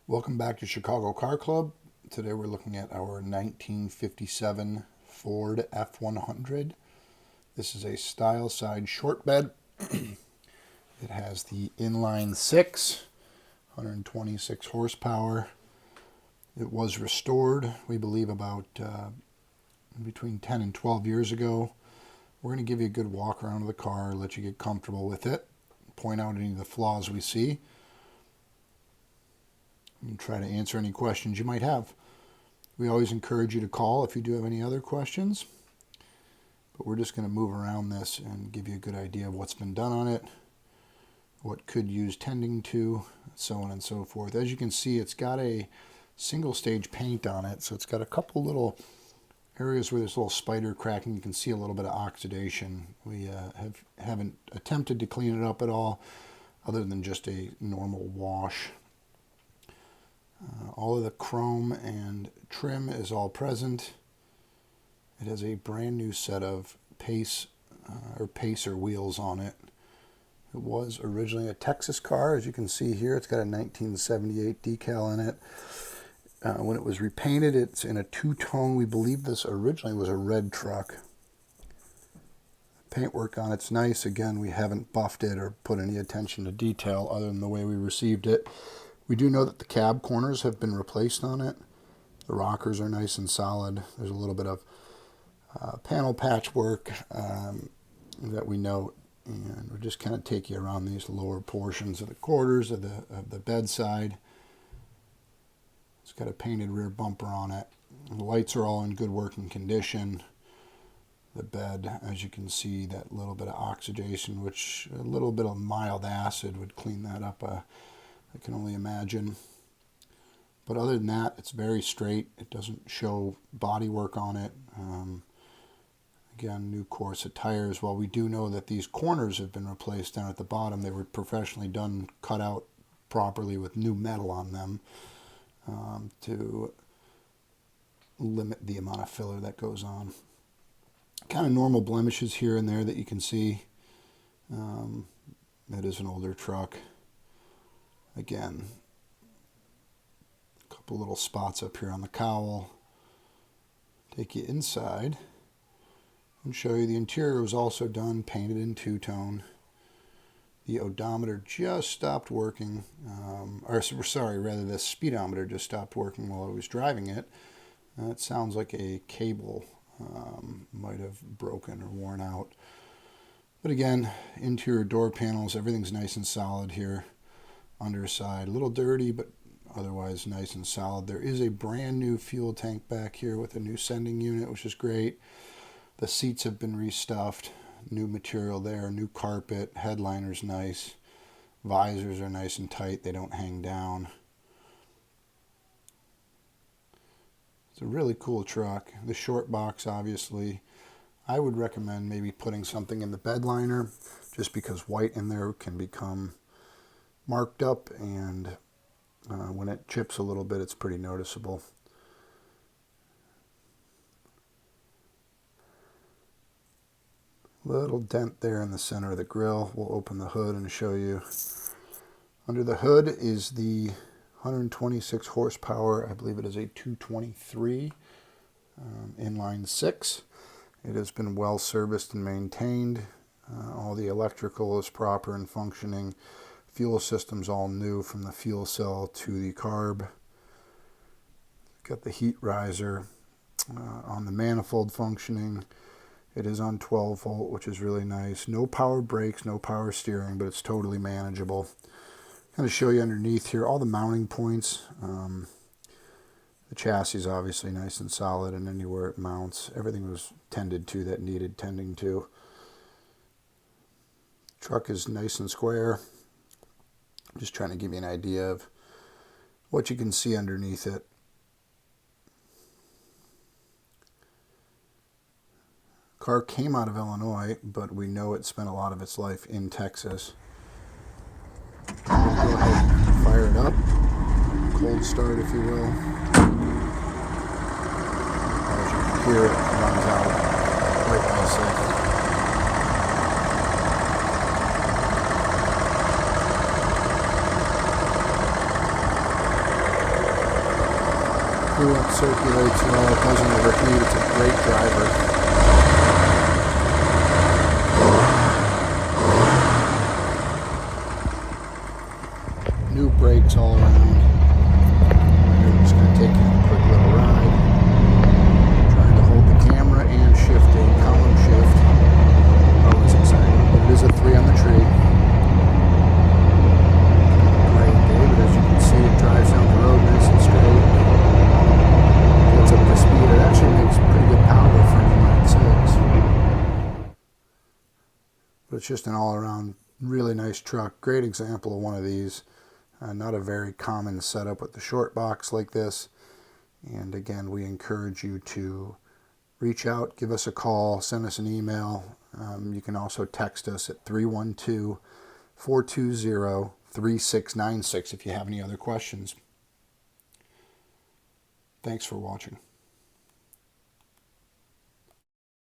Welcome back to Chicago Car Club. Today we're looking at our 1957 Ford F100. This is a Styleside Short Bed. It has the inline 6, 126 horsepower. It was restored, we believe, about between 10 and 12 years ago. We're going to give you a good walk around of the car, let you get comfortable with it, point out any of the flaws we see, and try to answer any questions you might have. We always encourage you to call if you do have any other questions, but we're just going to move around this and give you a good idea of what's been done on it, what could use tending to, so on and so forth. As you can see, it's got a single stage paint on it, so it's got a couple little areas where there's a little spider cracking. You can see a little bit of oxidation. We haven't attempted to clean it up at all, other than just a normal wash. All of the chrome and trim is all present. It has a brand new set of Pacer wheels on it. It was originally a Texas car, as you can see here. It's got a 1978 decal in it. When it was repainted, it's in a two-tone. We believe this originally was a red truck. Paintwork on it's nice. Again, we haven't buffed it or put any attention to detail other than the way we received it. We do know that the cab corners have been replaced on it. The rockers are nice and solid. There's a little bit of panel patchwork that we note, and we'll just kind of take you around these lower portions of the quarters of the bedside. It's got a painted rear bumper on it. The lights are all in good working condition. The bed, as you can see, that little bit of oxidation, which a little bit of mild acid would clean that up, I can only imagine. But other than that, it's very straight. It doesn't show body work on it. Again, new Corsa tires. While we do know that these corners have been replaced down at the bottom, they were professionally done, cut out properly with new metal on them to limit the amount of filler that goes on. Kind of normal blemishes here and there that you can see. It is an older truck. Again, a couple little spots up here on the cowl. Take you inside and show you the interior was also done, painted in two-tone. The odometer just stopped working, the speedometer just stopped working while I was driving it. It sounds like a cable might have broken or worn out. But again, interior door panels, everything's nice and solid here. Underside, a little dirty, but otherwise nice and solid. There is a brand new fuel tank back here with a new sending unit, which is great. The seats have been restuffed, new material there, new carpet, headliner's nice. Visors are nice and tight, they don't hang down. It's a really cool truck. The short box, obviously. I would recommend maybe putting something in the bed liner, just because white in there can become marked up, and when it chips a little bit, it's pretty noticeable. Little dent there in the center of the grille. We'll open the hood and show you. Under the hood is the 126 horsepower, I believe it is a 223 inline 6. It has been well serviced and maintained. All the electrical is proper and functioning. Fuel system's all new from the fuel cell to the carb. Got the heat riser on the manifold functioning. It is on 12 volt, which is really nice. No power brakes, no power steering, but it's totally manageable. Kind of show you underneath here all the mounting points. The chassis is obviously nice and solid, and anywhere it mounts, everything was tended to that needed tending to. Truck is nice and square. Just trying to give you an idea of what you can see underneath it. Car came out of Illinois, but we know it spent a lot of its life in Texas. We'll go ahead and fire it up. Cold start, if you will. As you can hear, it runs out quite nicely. coolant circulates well, it doesn't overheat, it's a great driver. New brakes all around. I'm just going to take you on a quick little ride. Trying to hold the camera and shift a column shift. Always exciting. But it is a 3 on the tree. Great day, but as you can see, it drives down the road nice and straight. Gets up to speed. It actually makes pretty good power for an 9.6. But it's just an all-around really nice truck. Great example of one of these. Not a very common setup with the short box like this. And again, we encourage you to reach out, give us a call, send us an email. You can also text us at 312-420-3696 if you have any other questions. Thanks for watching.